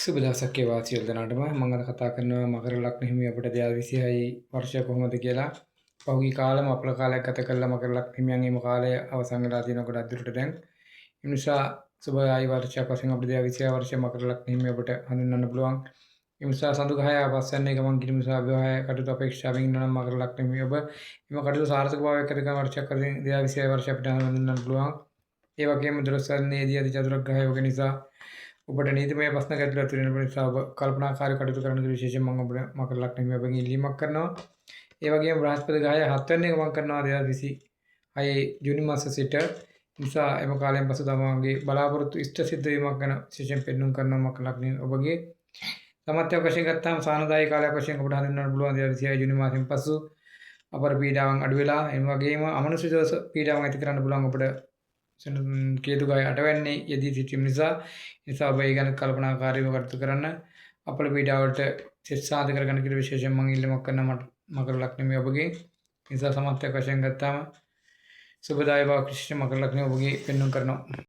සුබ දවසක් වේවා සියලු දෙනාටම. මම අද කතා කරනවා මකර ලග්න හිමි අපිට 2026 වර්ෂය කොහොමද කියලා. පහුගිය කාලෙම අපල කාලයක් ගත කළා මකර ලග්න හිමියන්ගේ මේ කාලය අවසන් වෙලා තියෙන ගොඩක් දුරට දැන්. ඒ නිසා සුබ ආයි වර්ෂයක් වශයෙන් අපිට 2026 වර්ෂය මකර ලග්න හිමි අපිට හඳුන්වන්න පුළුවන්. ඒ නිසා සඳු ගහය පස්සන්නේ ගමන් කිරීම සහ විවාහය කටයුතු අපේක්ෂාවෙන් ඉන්නවා නම් මකර ලග්න හිමි ඔබ එම කටයුතු සාර්ථක භාවයක් ඇති කරන වර්ෂයක් වශයෙන් 2026 වර්ෂය අපිට හඳුන්වන්න පුළුවන්. ඒ වගේම දොළොස්වැන්නේදී අධි චතුරක් ග්‍රහය යෝග නිසා ඔබට නීතිමය ප්‍රශ්න ගැටලු ඇති වෙන නිසා ඔබ කල්පනාකාරී කටයුතු කරන විශේෂයෙන් මම ඔබට මකර ලග්න හිමි ඔබගෙන් ඉල්ලීමක් කරනවා. ඒ වගේම බ්‍රහස්පති ග්‍රහය 7 වෙනි ගමන් කරනවා 2026 ජූනි මාස සිට. නිසා එම කාලයෙන් පසු තමන්ගේ බලාපොරොත්තු ඉෂ්ට සිද්ධ වීමක් ගැන විශේෂයෙන් පෙන්වුම් කරනවා මකර ලග්න ඔබගේ සමත්යක් වශයෙන් ගත්තාම සානදායී කාලයක් වශයෙන් ඔබට හඳුන්වන්න පුළුවන් 2026 ජූනි මාසෙන් පසු අපර පීඩාවන් අඩු වෙලා එම වගේම අමනුෂ්‍ය දෝෂ පීඩාවන් ඇති කරන්න පුළුවන් ඔබට කේතු ග්‍රහය අටවැන්නේ යෙදී සිටීම නිසා ඔබ ඒ ගැන කල්පනාකාරීව කටයුතු කරන්න අපල පීඩාවට සිත සාධ කරගන්න කියලා විශේෂයෙන් මම ඉල්ලීමක් කරනවා මකර ලග්න ඔබගේ නිසා සමත්යක් වශයෙන් ගත්තාම සුබදායී බව විශේෂ මකර ලග්න ඔබගේ පෙන්වන්න කරනවා.